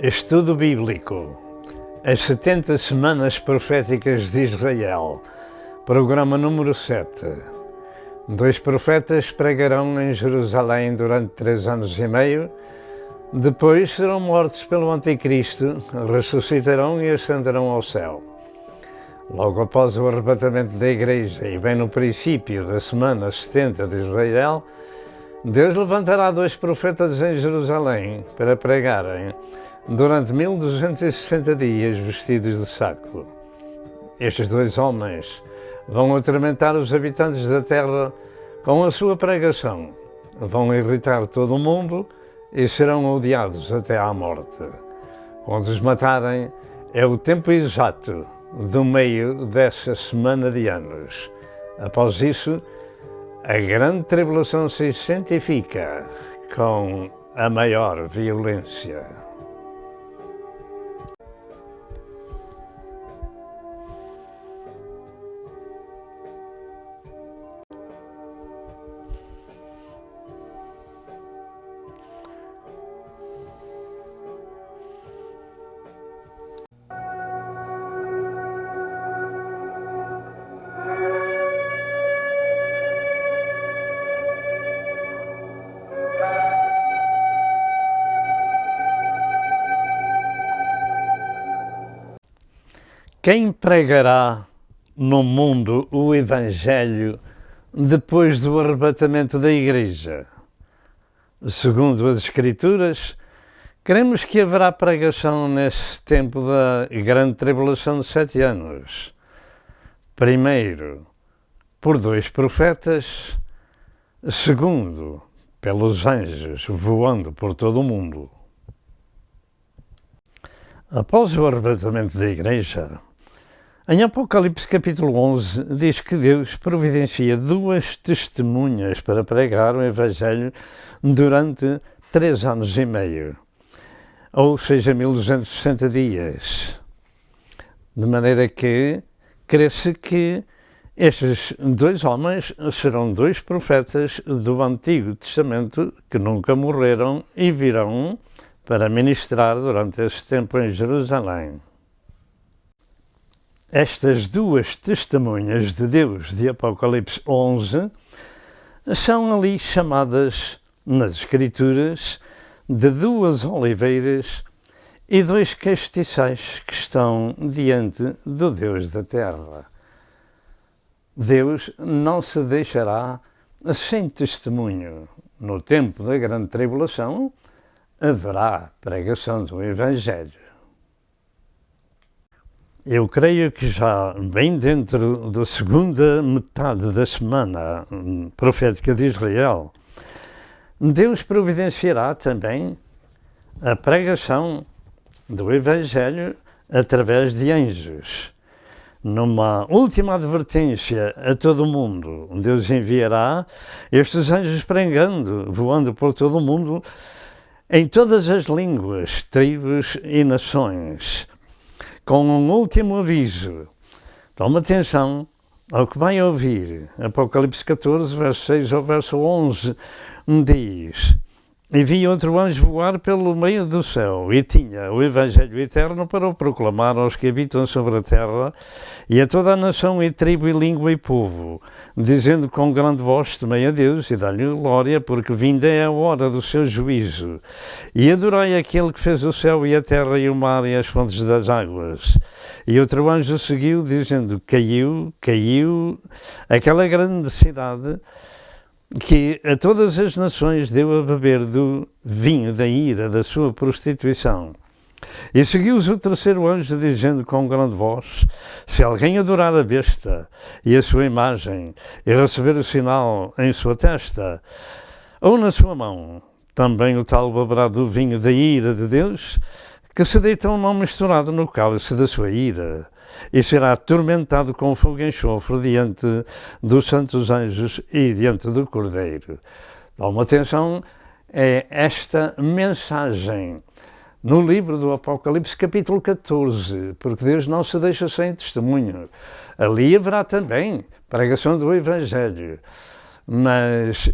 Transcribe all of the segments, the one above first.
Estudo Bíblico. As 70 Semanas Proféticas de Israel. Programa número 7. 2 profetas pregarão em Jerusalém durante 3 anos e meio. Depois serão mortos pelo Anticristo, ressuscitarão e ascenderão ao céu. Logo após o arrebatamento da Igreja e bem no princípio da Semana 70 de Israel, Deus levantará 2 profetas em Jerusalém para pregarem durante 1260 dias vestidos de saco. Estes 2 homens vão atormentar os habitantes da terra com a sua pregação, vão irritar todo o mundo e serão odiados até à morte. Quando os matarem, é o tempo exato do meio dessa semana de anos. Após isso, a grande tribulação se intensifica com a maior violência. Quem pregará no mundo o Evangelho depois do arrebatamento da Igreja? Segundo as Escrituras, cremos que haverá pregação nesse tempo da grande tribulação de 7 anos. Primeiro, por 2 profetas. Segundo, pelos anjos voando por todo o mundo. Após o arrebatamento da Igreja, em Apocalipse capítulo 11, diz que Deus providencia 2 testemunhas para pregar o Evangelho durante 3 anos e meio, ou seja, 1260 dias. De maneira que crê-se que estes 2 homens serão 2 profetas do Antigo Testamento que nunca morreram e virão para ministrar durante esse tempo em Jerusalém. Estas 2 testemunhas de Deus de Apocalipse 11 são ali chamadas nas Escrituras de 2 oliveiras e 2 castiçais que estão diante do Deus da terra. Deus não se deixará sem testemunho. No tempo da grande tribulação haverá pregação do Evangelho. Eu creio que já bem dentro da segunda metade da semana profética de Israel, Deus providenciará também a pregação do Evangelho através de anjos. Numa última advertência a todo o mundo, Deus enviará estes anjos pregando, voando por todo o mundo, em todas as línguas, tribos e nações, com um último aviso. Tome atenção ao que vai ouvir. Apocalipse 14, verso 6 ao verso 11, diz: E vi outro anjo voar pelo meio do céu, e tinha o Evangelho eterno para o proclamar aos que habitam sobre a terra, e a toda a nação, e tribo, e língua, e povo, dizendo com grande voz: Temei a Deus, e dá-lhe glória, porque vinda é a hora do seu juízo. E adorai aquele que fez o céu, e a terra, e o mar, e as fontes das águas. E outro anjo seguiu, dizendo: Caiu aquela grande cidade, que a todas as nações deu a beber do vinho da ira da sua prostituição. E seguiu-os o terceiro anjo, dizendo com grande voz: Se alguém adorar a besta e a sua imagem, e receber o sinal em sua testa ou na sua mão, também o tal beberá do vinho da ira de Deus, que se deita não misturado no cálice da sua ira, e será atormentado com fogo e enxofre diante dos santos anjos e diante do Cordeiro. Toma atenção, é esta mensagem no livro do Apocalipse, capítulo 14, porque Deus não se deixa sem testemunho. Ali haverá também pregação do Evangelho, mas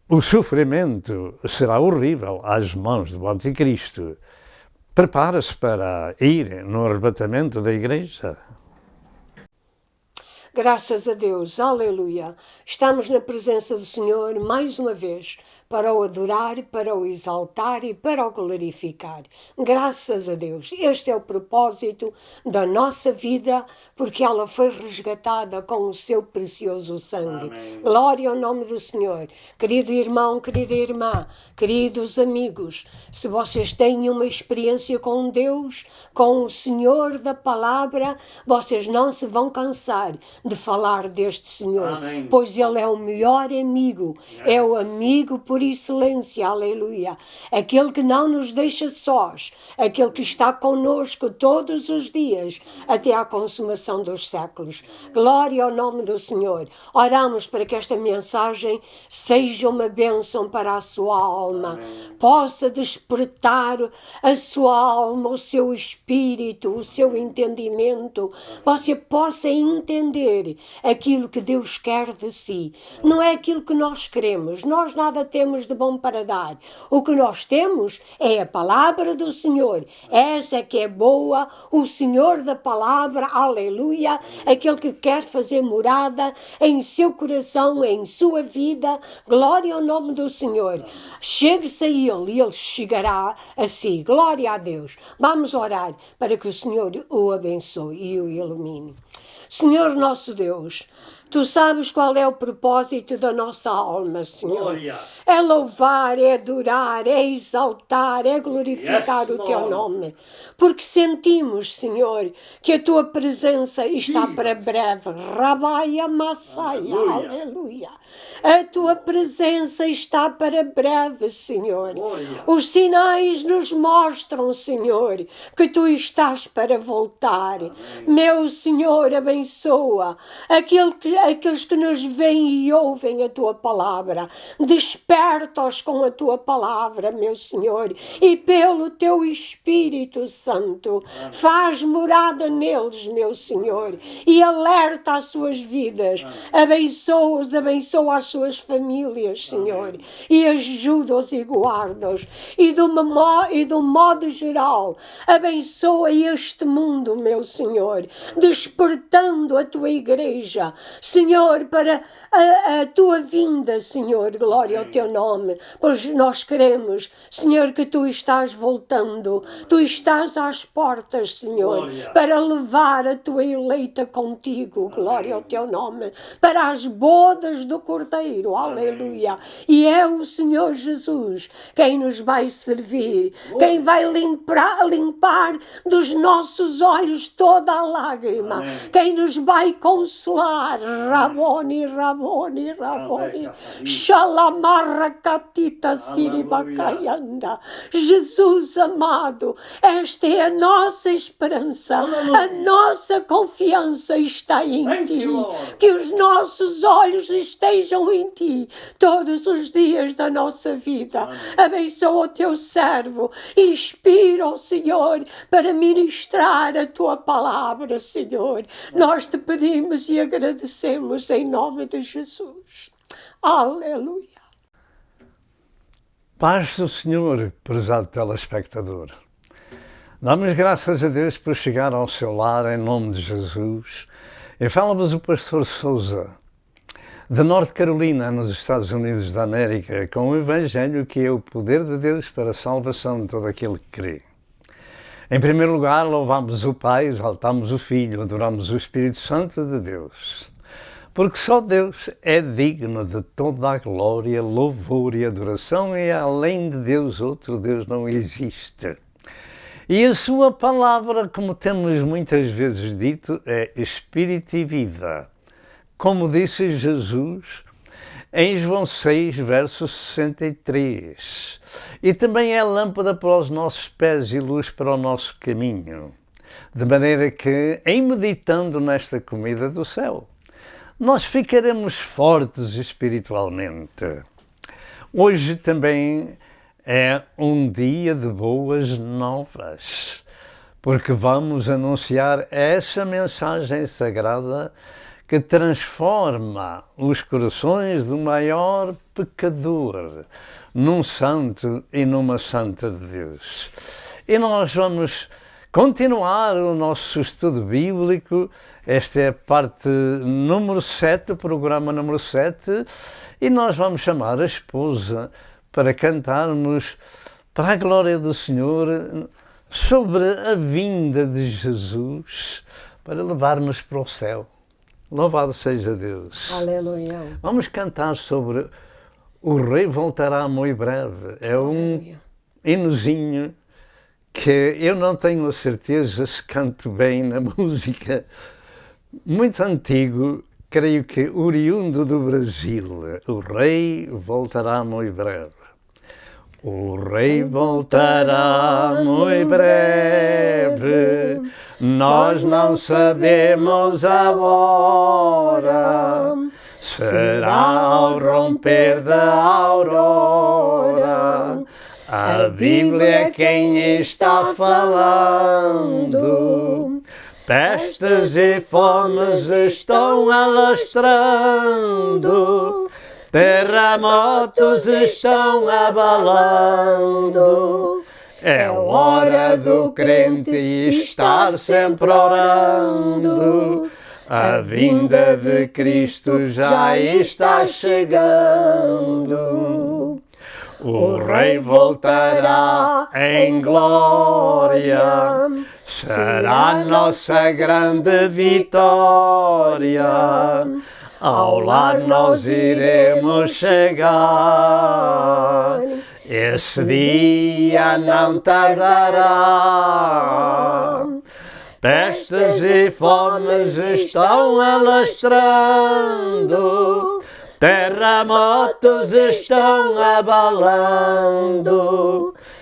o sofrimento será horrível às mãos do Anticristo. prepara-se para ir no arrebatamento da igreja. Graças a Deus, aleluia. Estamos na presença do Senhor mais uma vez para o adorar, para o exaltar e para o glorificar. Graças a Deus. Este é o propósito da nossa vida, porque ela foi resgatada com o seu precioso sangue. Amém. Glória ao nome do Senhor. Querido irmão, querida irmã, queridos amigos, se vocês têm uma experiência com Deus, com o Senhor da palavra, vocês não se vão cansar de falar deste Senhor. Amém. Pois Ele é o melhor amigo, é o amigo por excelência, aleluia. Aquele que não nos deixa sós, aquele que está conosco todos os dias, até à consumação dos séculos. Glória ao nome do Senhor. Oramos para que esta mensagem seja uma bênção para a sua alma. Amém. Possa despertar a sua alma, o seu espírito, o seu entendimento. Você possa entender aquilo que Deus quer de si. Não é aquilo que nós queremos. Nós nada temos de bom para dar. O que nós temos é a palavra do Senhor. Essa que é boa, o Senhor da palavra, aleluia, aquele que quer fazer morada em seu coração, em sua vida. Glória ao nome do Senhor. Chegue-se a Ele e Ele chegará a si. Glória a Deus. Vamos orar para que o Senhor o abençoe e o ilumine. Senhor nosso Deus, Tu sabes qual é o propósito da nossa alma, Senhor. Glória. É louvar, é adorar, é exaltar, é glorificar o Teu nome. Porque sentimos, Senhor, que a Tua presença está para breve. Rabaia Massaia, aleluia. A Tua presença está para breve, Senhor. Glória. Os sinais nos mostram, Senhor, que Tu estás para voltar. Amém. Meu Senhor, abençoa aqueles que nos veem e ouvem a Tua palavra. Desperta-os com a Tua palavra, meu Senhor, e pelo Teu Espírito Santo. Amém. Faz morada neles, meu Senhor, e alerta as suas vidas. Abençoa-os, abençoa as suas famílias, Senhor. Amém. E ajuda-os e guarda-os. E de um modo geral, abençoa este mundo, meu Senhor, despertando a Tua igreja, Senhor, para a Tua vinda, Senhor. Glória ao Teu nome, pois nós queremos, Senhor, que Tu estás voltando, Tu estás às portas, Senhor, glória, para levar a Tua eleita contigo. Glória ao Teu nome, para as bodas do Cordeiro, aleluia. E é o Senhor Jesus quem nos vai servir, quem vai limpar dos nossos olhos toda a lágrima, quem nos vai consolar. Raboni, Raboni, Raboni, Shalamarra Catita Siribacaianda. Jesus amado, esta é a nossa esperança, a nossa confiança está em Ti. Que os nossos olhos estejam em Ti todos os dias da nossa vida. Abençoa o Teu servo, inspira-o, Senhor, para ministrar a Tua palavra, Senhor. Nós Te pedimos e agradecemos em nome de Jesus. Aleluia. Paz do Senhor, prezado telespectador. Damos graças a Deus por chegar ao seu lar em nome de Jesus. E fala-vos o pastor Souza, de Norte Carolina, nos Estados Unidos da América, com o Evangelho que é o poder de Deus para a salvação de todo aquele que crê. Em primeiro lugar, louvamos o Pai, exaltamos o Filho, adoramos o Espírito Santo de Deus. Porque só Deus é digno de toda a glória, louvor e adoração, e além de Deus, outro Deus não existe. E a sua palavra, como temos muitas vezes dito, é Espírito e vida. Como disse Jesus em João 6, verso 63. E também é lâmpada para os nossos pés e luz para o nosso caminho. De maneira que, em meditando nesta comida do céu, nós ficaremos fortes espiritualmente. Hoje também é um dia de boas novas, porque vamos anunciar essa mensagem sagrada que transforma os corações do maior pecador num santo e numa santa de Deus. e nós vamos continuar o nosso estudo bíblico. Esta é a parte número 7, o programa número 7, e nós vamos chamar a esposa para cantarmos para a glória do Senhor sobre a vinda de Jesus para levar-nos para o céu. Louvado seja Deus. Aleluia. Vamos cantar sobre o Rei voltará muito breve. É um hinozinho que eu não tenho a certeza se canto bem na música. Muito antigo, creio que oriundo do Brasil. O Rei voltará muito breve. O Rei voltará muito breve, nós não sabemos a hora, será ao romper da aurora. A Bíblia é quem está falando, pestes e fomes estão alastrando, terremotos estão abalando. É hora do crente estar sempre orando. A vinda de Cristo já está chegando. O Rei voltará em glória, será nossa grande vitória. Ao lar nós iremos chegar, esse dia não tardará. Pestes e fomes estão alastrando, terremotos estão abalando.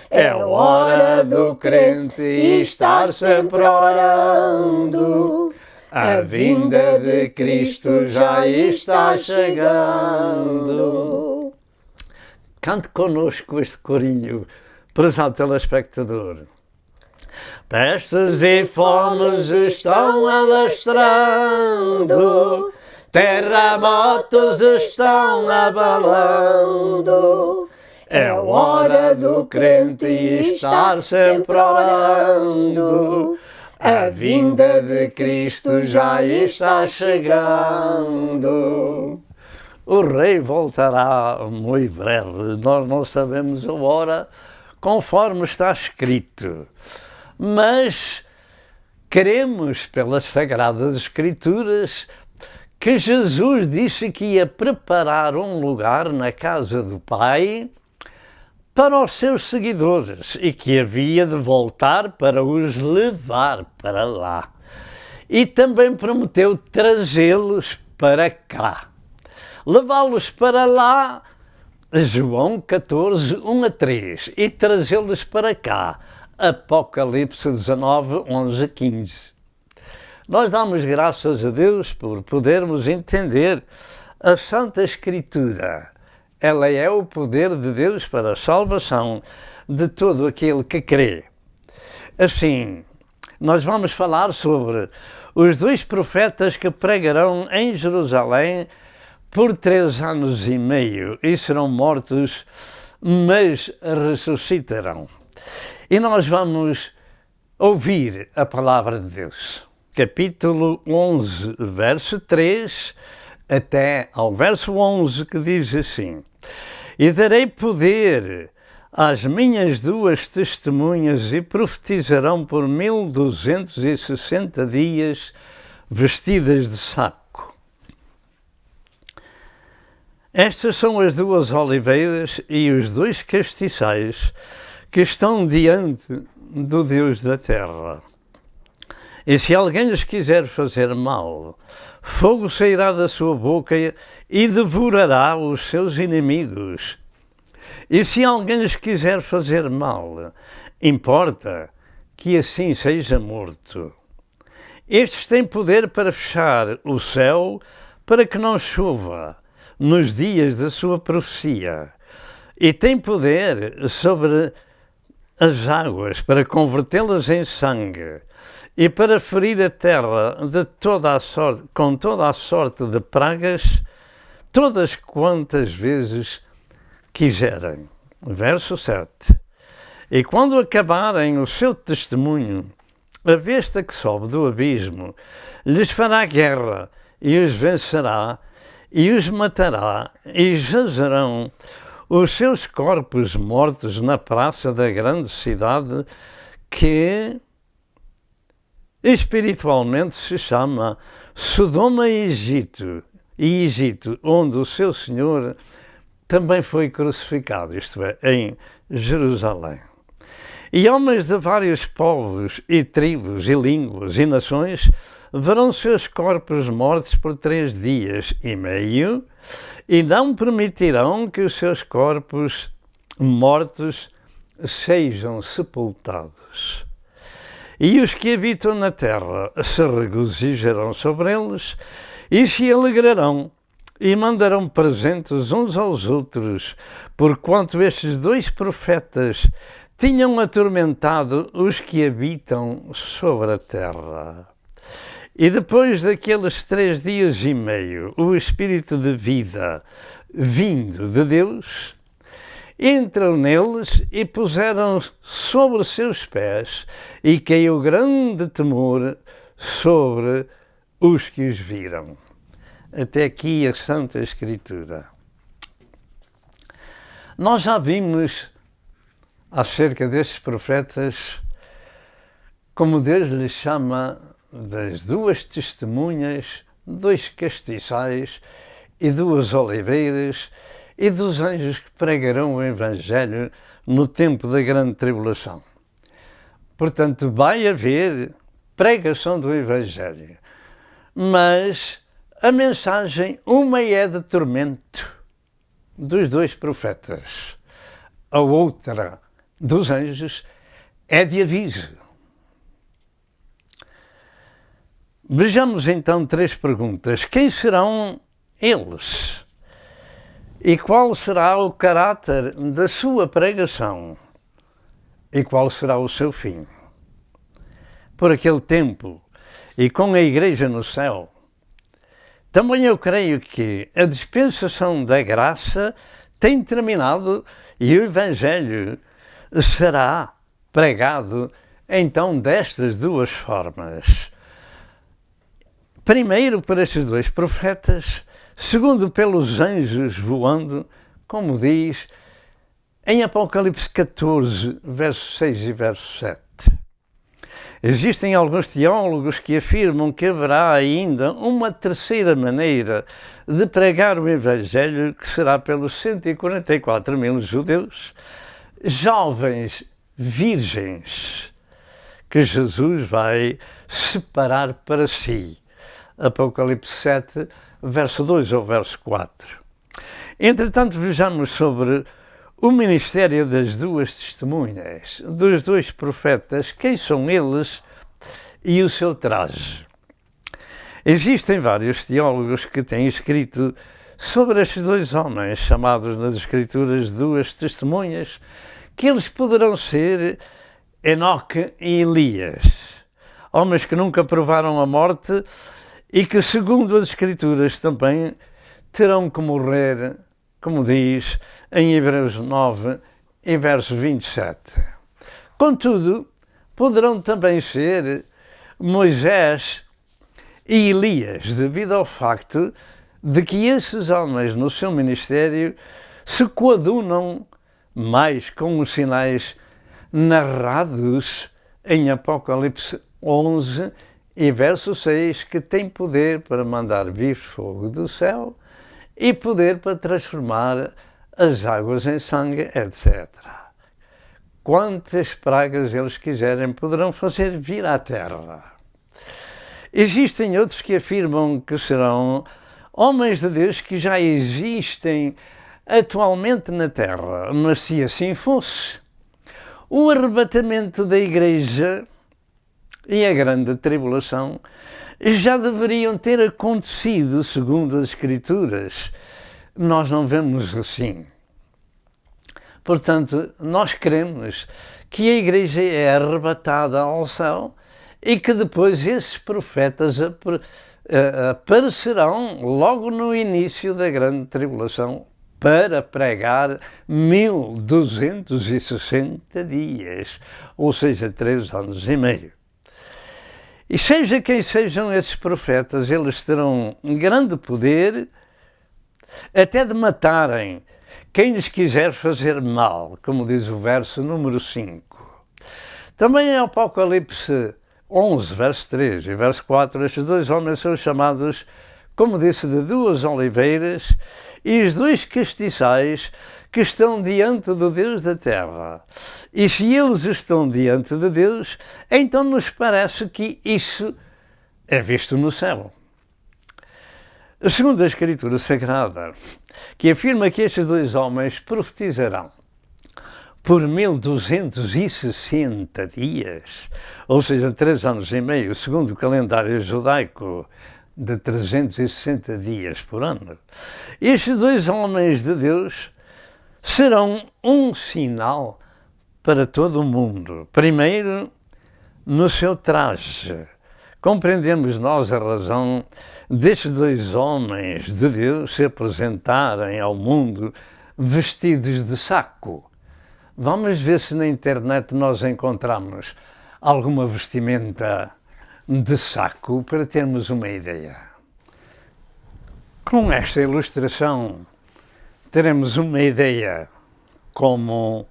É hora do crente estar sempre orando. A vinda de Cristo já está chegando. Cante connosco este corinho, prezado telespectador. Pestes e fomes estão alastrando, terremotos estão abalando. É hora do crente estar sempre orando. A vinda de Cristo já está chegando. O Rei voltará muito breve. Nós não sabemos a hora, conforme está escrito. Mas queremos, pelas Sagradas Escrituras, que Jesus disse que ia preparar um lugar na casa do Pai para os seus seguidores e que havia de voltar para os levar para lá. E também prometeu trazê-los para cá. Levá-los para lá, João 14, 1-3, e trazê-los para cá, Apocalipse 19, 11-15. Nós damos graças a Deus por podermos entender a Santa Escritura. Ela é o poder de Deus para a salvação de todo aquele que crê. Assim, nós vamos falar sobre os 2 profetas que pregarão em Jerusalém por 3 anos e meio e serão mortos, mas ressuscitarão. E nós vamos ouvir a palavra de Deus. Capítulo 11, verso 3, até ao verso 11, que diz assim: E darei poder às minhas 2 testemunhas e profetizarão por 1260 dias vestidas de saco. Estas são as 2 oliveiras e os 2 castiçais que estão diante do Deus da terra. E se alguém lhes quiser fazer mal, fogo sairá da sua boca e devorará os seus inimigos. E se alguém lhes quiser fazer mal, importa que assim seja morto. Estes têm poder para fechar o céu para que não chova nos dias da sua profecia, e têm poder sobre as águas para convertê-las em sangue, e para ferir a terra de toda a sorte, com toda a sorte de pragas, todas quantas vezes quiserem. Verso 7. E quando acabarem o seu testemunho, a besta que sobe do abismo lhes fará guerra e os vencerá e os matará e jazerão os seus corpos mortos na praça da grande cidade que espiritualmente se chama Sodoma e Egito, onde o seu Senhor também foi crucificado, isto é, em Jerusalém. E homens de vários povos e tribos e línguas e nações verão seus corpos mortos por 3 dias e meio e não permitirão que os seus corpos mortos sejam sepultados. E os que habitam na terra se regozijarão sobre eles e se alegrarão e mandarão presentes uns aos outros, porquanto estes 2 profetas tinham atormentado os que habitam sobre a terra. E depois daqueles 3 dias e meio, o Espírito de vida, vindo de Deus, entrou neles e puseram sobre seus pés, e caiu grande temor sobre os que os viram. Até aqui a Santa Escritura. Nós já vimos acerca destes profetas, como Deus lhes chama, das 2 testemunhas, 2 castiçais e 2 oliveiras e dos anjos que pregarão o Evangelho no tempo da grande tribulação. Portanto, vai haver pregação do Evangelho, mas a mensagem, uma é de tormento dos 2 profetas, a outra dos anjos é de aviso. Vejamos então 3 perguntas. Quem serão eles? E qual será o caráter da sua pregação? E qual será o seu fim? Por aquele tempo, e com a Igreja no céu, também eu creio que a dispensação da graça tem terminado e o Evangelho será pregado então destas 2 formas. Primeiro por estes 2 profetas, segundo pelos anjos voando, como diz em Apocalipse 14, verso 6 e verso 7. Existem alguns teólogos que afirmam que haverá ainda uma terceira maneira de pregar o Evangelho, que será pelos 144.000 judeus, jovens virgens, que Jesus vai separar para si. Apocalipse 7, verso 2 ou verso 4. Entretanto, vejamos sobre o ministério das 2 testemunhas, dos 2 profetas, quem são eles e o seu traje. Existem vários teólogos que têm escrito sobre estes 2 homens, chamados nas Escrituras 2 testemunhas, que eles poderão ser Enoque e Elias, homens que nunca provaram a morte e que, segundo as Escrituras, também terão que morrer, como diz em Hebreus 9, em verso 27. Contudo, poderão também ser Moisés e Elias, devido ao facto de que esses homens, no seu ministério, se coadunam mais com os sinais narrados em Apocalipse 11 e verso 6, que tem poder para mandar vir fogo do céu e poder para transformar as águas em sangue, etc. Quantas pragas eles quiserem poderão fazer vir à terra. Existem outros que afirmam que serão homens de Deus que já existem atualmente na terra, mas se assim fosse, o arrebatamento da Igreja e a grande tribulação já deveriam ter acontecido, segundo as Escrituras. Nós não vemos assim. Portanto, nós cremos que a Igreja é arrebatada ao céu e que depois esses profetas aparecerão logo no início da grande tribulação para pregar 1260 dias, ou seja, 3 anos e meio. E seja quem sejam esses profetas, eles terão grande poder até de matarem quem lhes quiser fazer mal, como diz o verso número 5. Também em Apocalipse 11, verso 3 e verso 4, estes 2 homens são chamados, como disse, de 2 oliveiras e os 2 castiçais que estão diante do Deus da terra. E se eles estão diante de Deus, então nos parece que isso é visto no céu. Segundo a Escritura Sagrada, que afirma que estes 2 homens profetizarão por 1260 dias, ou seja, 3 anos e meio, segundo o calendário judaico de 360 dias por ano. Estes 2 homens de Deus serão um sinal para todo o mundo. Primeiro, no seu traje. Compreendemos nós a razão destes 2 homens de Deus se apresentarem ao mundo vestidos de saco. Vamos ver se na internet nós encontramos alguma vestimenta de saco para termos uma ideia. Com esta ilustração, teremos uma ideia como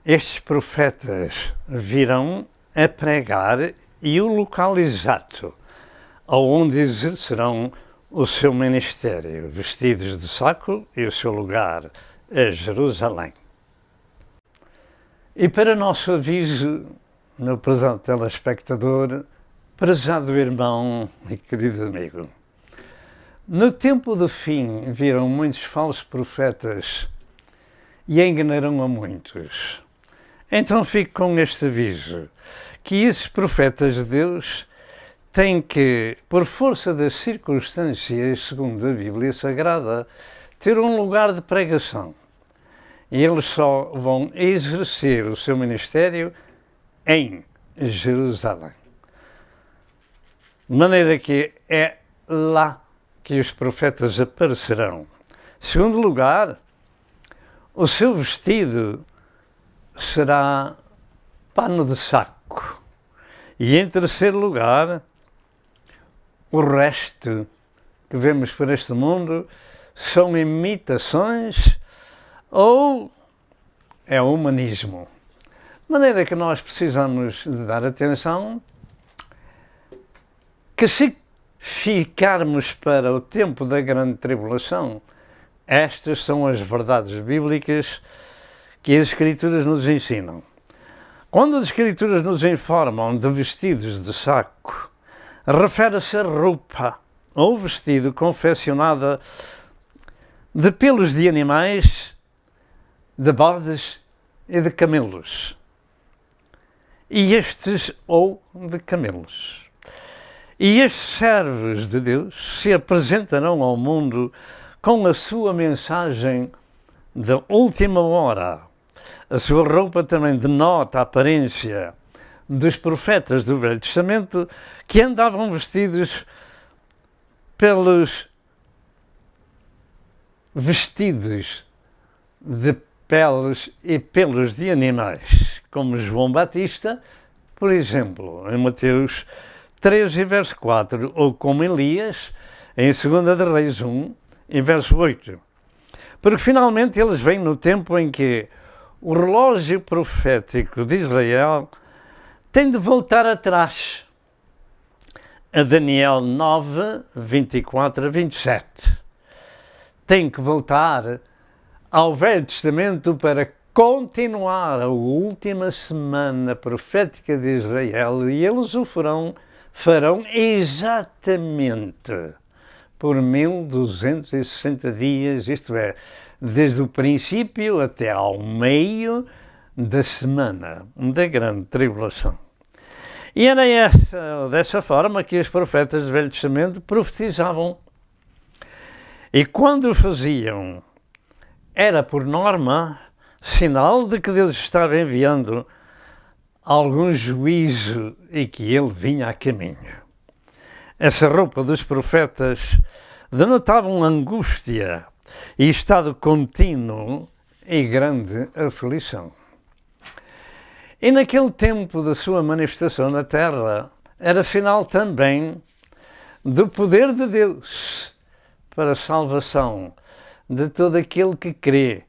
estes profetas virão a pregar e o local exato aonde exercerão o seu ministério, vestidos de saco, e o seu lugar é Jerusalém. E para nosso aviso, meu prezado telespectador, prezado irmão e querido amigo, no tempo do fim virão muitos falsos profetas e enganarão a muitos. Então fico com este aviso, que esses profetas de Deus têm que, por força das circunstâncias, segundo a Bíblia Sagrada, ter um lugar de pregação. E eles só vão exercer o seu ministério em Jerusalém. De maneira que é lá que os profetas aparecerão. Segundo lugar, o seu vestido será pano de saco. E em terceiro lugar, o resto que vemos por este mundo são imitações ou é humanismo. De maneira que nós precisamos de dar atenção que se ficarmos para o tempo da grande tribulação, estas são as verdades bíblicas que as Escrituras nos ensinam. Quando as Escrituras nos informam de vestidos de saco, refere-se a roupa ou vestido confeccionada de pelos de animais, de bodes e de camelos. E estes ou de camelos. E estes servos de Deus se apresentarão ao mundo com a sua mensagem da última hora. A sua roupa também denota a aparência dos profetas do Velho Testamento que andavam vestidos pelos vestidos de peles e pelos de animais, como João Batista, por exemplo, em Mateus 3 e verso 4, ou como Elias, em 2 de Reis 1, em verso 8. Porque finalmente eles vêm no tempo em que o relógio profético de Israel tem de voltar atrás, a Daniel 9, 24 a 27. Tem que voltar ao Velho Testamento para continuar a última semana profética de Israel, e eles o farão exatamente por 1260 dias, isto é, desde o princípio até ao meio da semana da grande tribulação. E era dessa forma que os profetas do Velho Testamento profetizavam. E quando o faziam, era por norma sinal de que Deus estava enviando algum juízo e que ele vinha a caminho. Essa roupa dos profetas denotava angústia e estado contínuo e grande aflição. E naquele tempo da sua manifestação na terra, era sinal também do poder de Deus para a salvação de todo aquele que crê.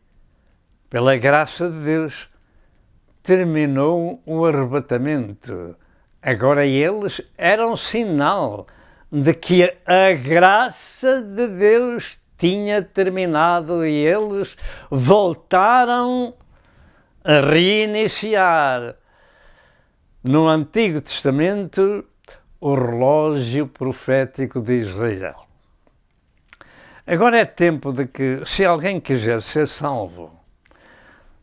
Pela graça de Deus, terminou o arrebatamento. Agora eles eram sinal de que a graça de Deus tinha terminado e eles voltaram a reiniciar no Antigo Testamento o relógio profético de Israel. Agora é tempo de que, se alguém quiser ser salvo,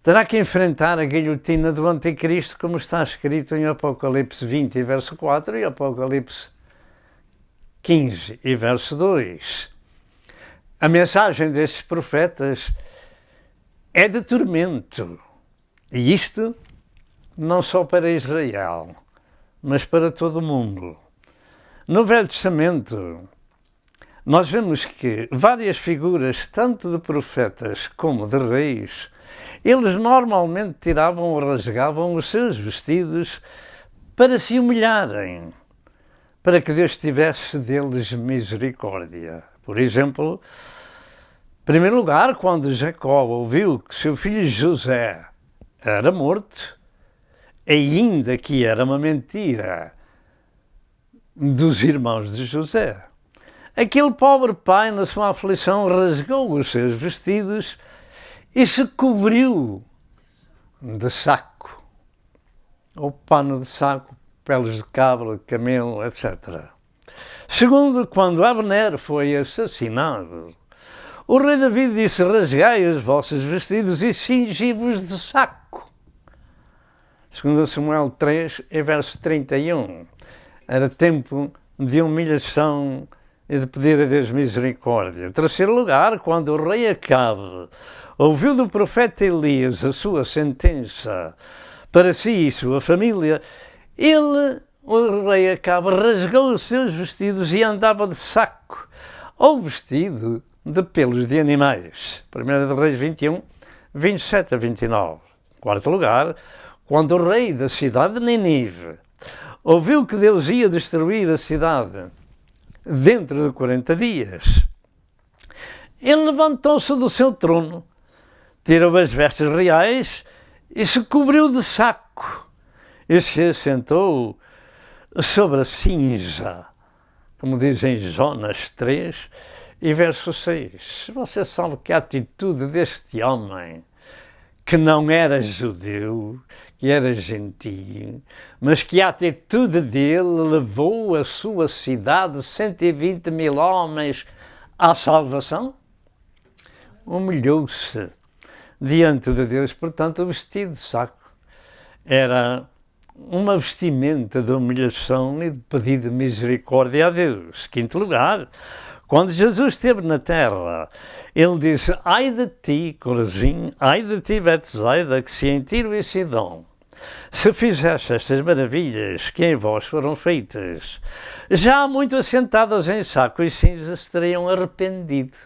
terá que enfrentar a guilhotina do Anticristo, como está escrito em Apocalipse 20, verso 4 e Apocalipse 15 e verso 2. A mensagem destes profetas é de tormento. E isto não só para Israel, mas para todo o mundo. No Velho Testamento, nós vemos que várias figuras, tanto de profetas como de reis, eles normalmente tiravam ou rasgavam os seus vestidos para se humilharem, para que Deus tivesse deles misericórdia. Por exemplo, em primeiro lugar, quando Jacó ouviu que seu filho José era morto, ainda que era uma mentira dos irmãos de José, aquele pobre pai, na sua aflição, rasgou os seus vestidos e se cobriu de saco, ou pano de saco, peles de cabra, de camelo, etc. Segundo, quando Abner foi assassinado, o rei David disse: rasgai os vossos vestidos e cingi-vos de saco. Segundo Samuel 3, verso 31. Era tempo de humilhação e de pedir a Deus misericórdia. Em terceiro lugar, quando o rei Acabe ouviu do profeta Elias a sua sentença para si e sua família, o rei Acabe, rasgou os seus vestidos e andava de saco, ou vestido de pelos de animais. 1 Reis 21, 27 a 29. Em quarto lugar, quando o rei da cidade de Nínive ouviu que Deus ia destruir a cidade dentro de 40 dias, ele levantou-se do seu trono, tirou as vestes reais e se cobriu de saco e se assentou sobre a cinza, como dizem Jonas 3 e verso 6. Você sabe que a atitude deste homem, que não era judeu, que era gentio, mas que a atitude dele levou a sua cidade, 120 mil homens, à salvação? Humilhou-se diante de Deus. Portanto, o vestido de saco era uma vestimenta de humilhação e de pedido de misericórdia a Deus. Quinto lugar, quando Jesus esteve na terra, ele disse: ai de ti, Corazim, ai de ti, Betsaida, que se em Tiro e Sidom se fizeste estas maravilhas que em vós foram feitas, já muito assentadas em saco e cinzas teriam arrependido.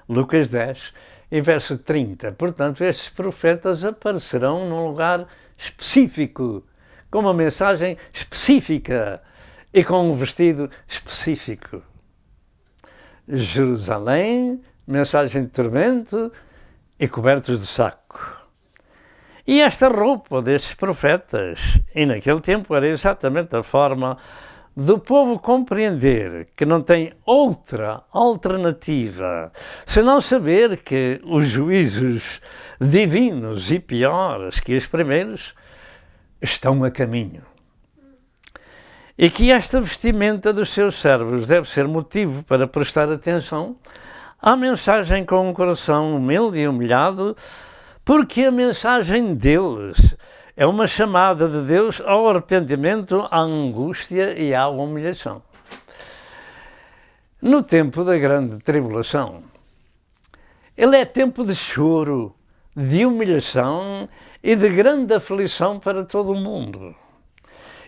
Lucas 10, e verso 30. Portanto, estes profetas aparecerão num lugar específico, com uma mensagem específica e com um vestido específico. Jerusalém, mensagem de tormento e cobertos de saco. E esta roupa destes profetas, e naquele tempo era exatamente a forma do povo compreender que não tem outra alternativa senão saber que os juízos divinos e piores que os primeiros estão a caminho. E que esta vestimenta dos seus servos deve ser motivo para prestar atenção à mensagem com um coração humilde e humilhado, porque a mensagem deles é uma chamada de Deus ao arrependimento, à angústia e à humilhação. No tempo da grande tribulação, ele é tempo de choro, de humilhação e de grande aflição para todo o mundo.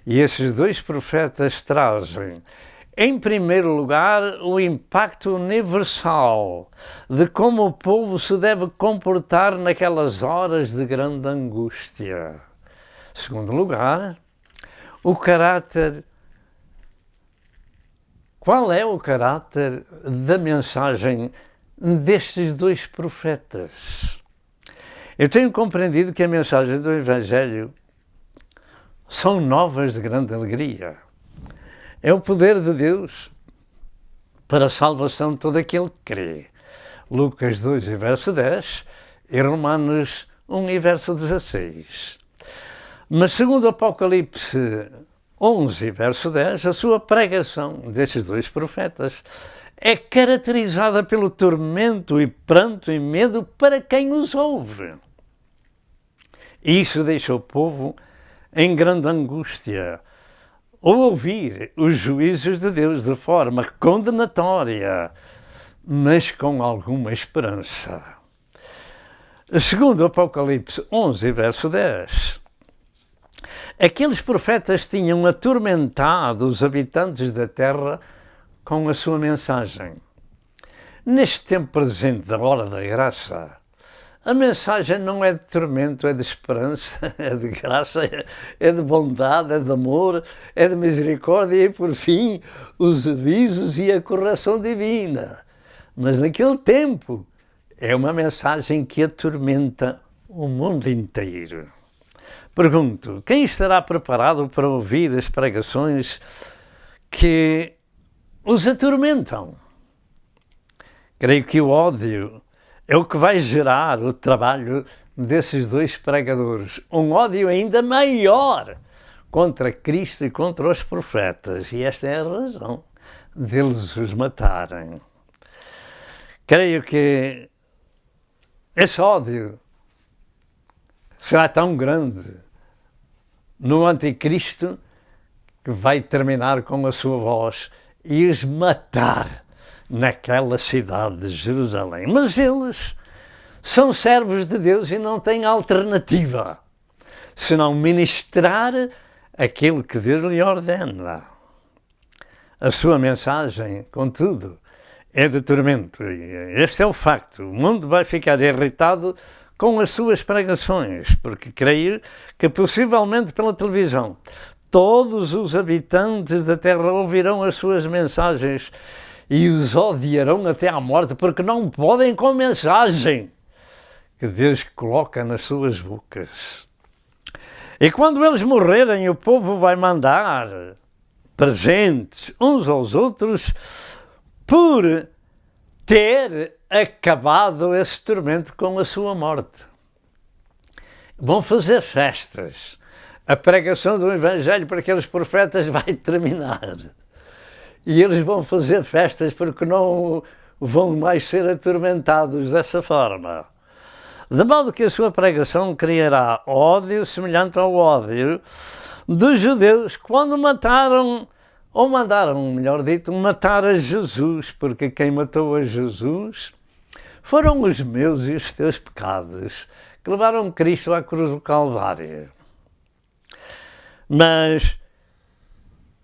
E esses dois profetas trazem Em primeiro lugar, o impacto universal de como o povo se deve comportar naquelas horas de grande angústia. Em segundo lugar, o caráter. Qual é o caráter da mensagem destes dois profetas? Eu tenho compreendido que a mensagem do Evangelho são novas de grande alegria. É o poder de Deus para a salvação de todo aquele que crê. Lucas 2, verso 10 e Romanos 1, verso 16. Mas segundo Apocalipse 11, verso 10, a sua pregação destes dois profetas é caracterizada pelo tormento e pranto e medo para quem os ouve. E isso deixa o povo em grande angústia ao ouvir os juízos de Deus de forma condenatória, mas com alguma esperança. Segundo Apocalipse 11, verso 10, aqueles profetas tinham atormentado os habitantes da terra com a sua mensagem. Neste tempo presente da hora da graça, a mensagem não é de tormento, é de esperança, é de graça, é de bondade, é de amor, é de misericórdia e, por fim, os avisos e a correção divina. Mas naquele tempo é uma mensagem que atormenta o mundo inteiro. Pergunto, quem estará preparado para ouvir as pregações que os atormentam? Creio que o ódio é o que vai gerar o trabalho desses dois pregadores. Um ódio ainda maior contra Cristo e contra os profetas. E esta é a razão deles os matarem. Creio que esse ódio será tão grande no anticristo que vai terminar com a sua voz e os matar naquela cidade de Jerusalém. Mas eles são servos de Deus e não têm alternativa senão ministrar aquilo que Deus lhe ordena. A sua mensagem, contudo, é de tormento. Este é o facto. O mundo vai ficar irritado com as suas pregações, porque creio que possivelmente pela televisão todos os habitantes da terra ouvirão as suas mensagens e os odiarão até à morte, porque não podem com a mensagem que Deus coloca nas suas bocas. E quando eles morrerem, o povo vai mandar presentes uns aos outros por ter acabado esse tormento com a sua morte. Vão fazer festas. A pregação do Evangelho para aqueles profetas vai terminar. E eles vão fazer festas porque não vão mais ser atormentados dessa forma. De modo que a sua pregação criará ódio semelhante ao ódio dos judeus quando mataram, ou mandaram, melhor dito, matar a Jesus, porque quem matou a Jesus foram os meus e os teus pecados, que levaram Cristo à cruz do Calvário. Mas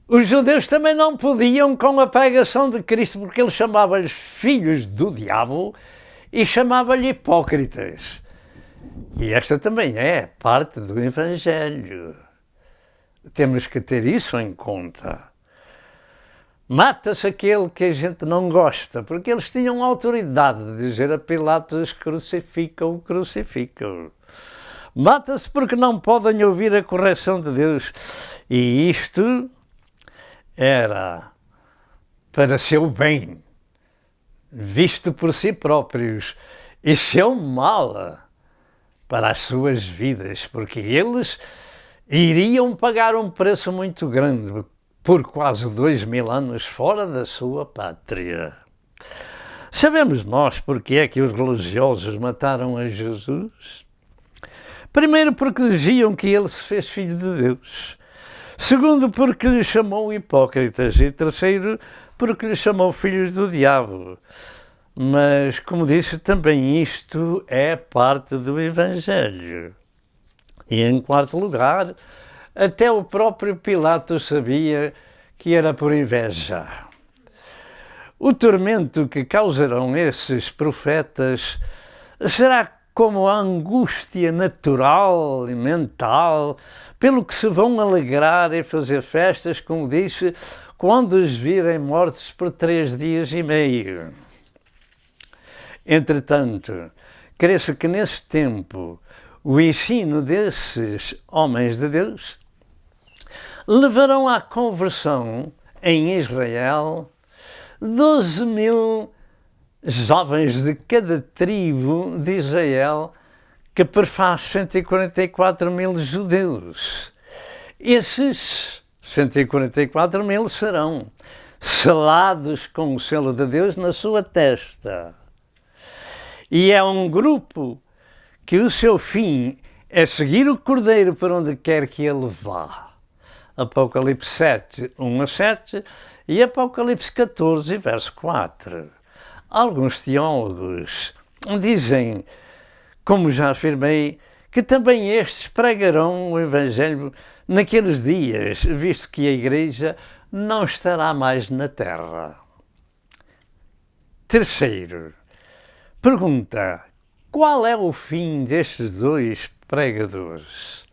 os judeus também não podiam com a pregação de Cristo, porque ele chamava-lhes filhos do diabo e chamava-lhe hipócritas. E esta também é parte do Evangelho. Temos que ter isso em conta. Mata-se aquele que a gente não gosta, porque eles tinham autoridade de dizer a Pilatos: crucificam, crucificam. Mata-se porque não podem ouvir a correção de Deus. E isto era para seu bem, visto por si próprios, e seu mal para as suas vidas, porque eles iriam pagar um preço muito grande por quase 2000 anos fora da sua pátria. Sabemos nós porque é que os religiosos mataram a Jesus? Primeiro, porque diziam que ele se fez filho de Deus. Segundo, porque lhe chamou hipócritas. E terceiro, porque lhe chamou filhos do diabo. Mas, como disse, também isto é parte do Evangelho. E, em quarto lugar, até o próprio Pilatos sabia que era por inveja. O tormento que causarão esses profetas será como a angústia natural e mental, pelo que se vão alegrar e fazer festas, como disse, quando os virem mortos por 3 dias e meio. Entretanto, creio que nesse tempo o ensino desses homens de Deus levarão à conversão em Israel 12.000 jovens de cada tribo de Israel, que perfaz 144.000 judeus. Esses 144.000 serão selados com o selo de Deus na sua testa. E é um grupo que o seu fim é seguir o Cordeiro por onde quer que ele vá. Apocalipse 7, 1 a 7 e Apocalipse 14, verso 4. Alguns teólogos dizem, como já afirmei, que também estes pregarão o Evangelho naqueles dias, visto que a Igreja não estará mais na terra. Terceiro, pergunta: qual é o fim destes 2 pregadores?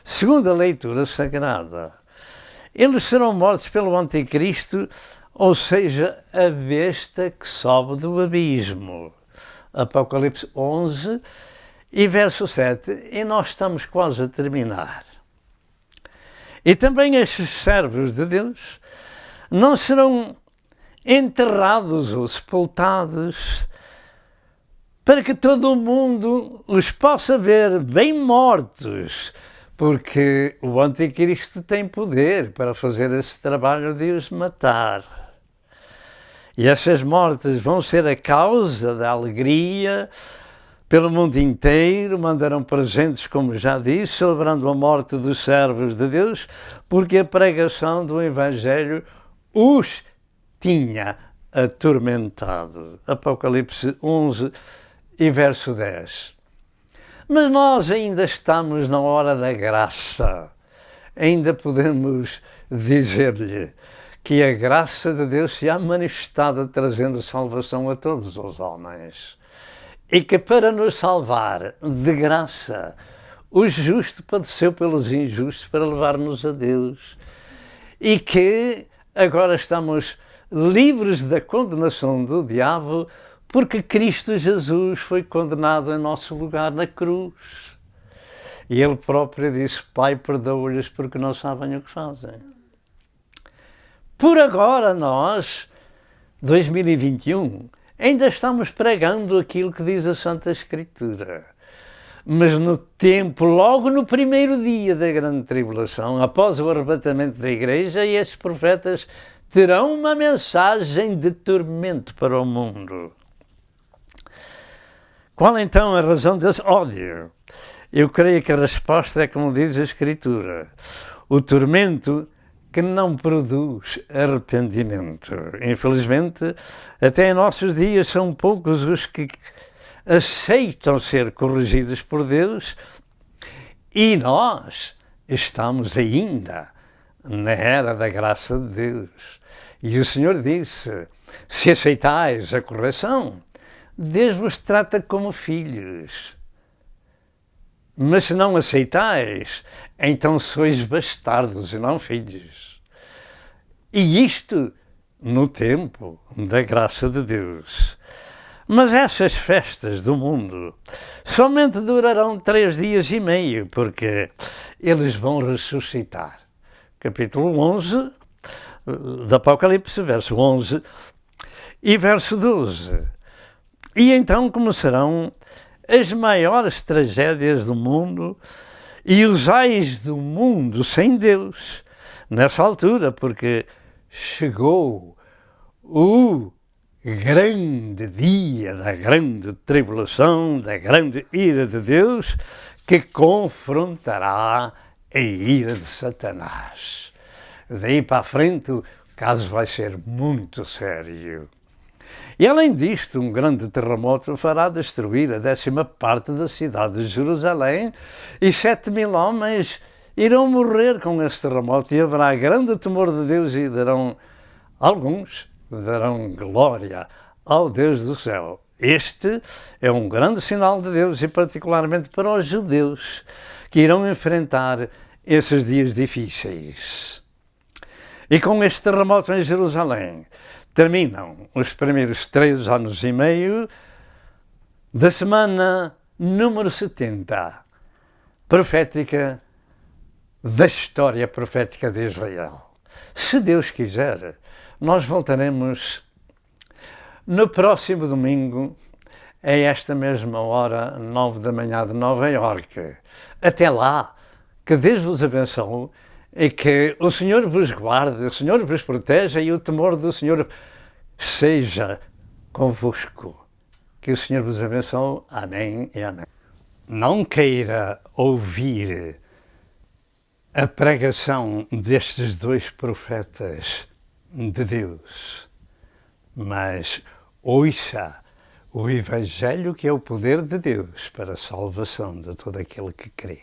Segundo a leitura sagrada, eles serão mortos pelo Anticristo, ou seja, a besta que sobe do abismo. Apocalipse 11 e verso 7, e nós estamos quase a terminar. E também estes servos de Deus não serão enterrados ou sepultados, para que todo o mundo os possa ver bem mortos, porque o Anticristo tem poder para fazer esse trabalho de os matar. E essas mortes vão ser a causa da alegria pelo mundo inteiro, mandarão presentes, como já disse, celebrando a morte dos servos de Deus, porque a pregação do Evangelho os tinha atormentado. Apocalipse 11 e verso 10. Mas nós ainda estamos na hora da graça. Ainda podemos dizer-lhe que a graça de Deus se há manifestado trazendo salvação a todos os homens. E que para nos salvar de graça, o justo padeceu pelos injustos para levar-nos a Deus. E que agora estamos livres da condenação do diabo, porque Cristo Jesus foi condenado em nosso lugar na cruz. E Ele próprio disse: Pai, perdoa-lhes porque não sabem o que fazem. Por agora nós, 2021, ainda estamos pregando aquilo que diz a Santa Escritura. Mas no tempo, logo no primeiro dia da grande tribulação, após o arrebatamento da Igreja, estes profetas terão uma mensagem de tormento para o mundo. Qual então a razão desse ódio? Eu creio que a resposta é como diz a Escritura: o tormento que não produz arrependimento. Infelizmente, até em nossos dias são poucos os que aceitam ser corrigidos por Deus, e nós estamos ainda na era da graça de Deus. E o Senhor disse: se aceitais a correção, Deus vos trata como filhos. Mas se não aceitais, então sois bastardos e não filhos. E isto no tempo da graça de Deus. Mas essas festas do mundo somente durarão 3 dias e meio, porque eles vão ressuscitar. Capítulo 11 do Apocalipse, verso 11 e verso 12. E então começarão as maiores tragédias do mundo e os ais do mundo sem Deus, nessa altura, porque chegou o grande dia da grande tribulação, da grande ira de Deus, que confrontará a ira de Satanás. Daí para a frente o caso vai ser muito sério. E além disto, um grande terremoto fará destruir a 10ª parte da cidade de Jerusalém, e 7.000 homens irão morrer com esse terremoto, e haverá grande temor de Deus, e darão alguns darão glória ao Deus do céu. Este é um grande sinal de Deus, e particularmente para os judeus que irão enfrentar esses dias difíceis. E com este terremoto em Jerusalém terminam os primeiros 3 anos e meio da semana número 70, profética, da história profética de Israel. Se Deus quiser, nós voltaremos no próximo domingo, a esta mesma hora, 9 da manhã de Nova Iorque. Até lá, que Deus vos abençoe e que o Senhor vos guarde, o Senhor vos proteja e o temor do Senhor seja convosco. Que o Senhor vos abençoe. Amém e amém. Não queira ouvir a pregação destes 2 profetas de Deus, mas ouça o Evangelho, que é o poder de Deus para a salvação de todo aquele que crê.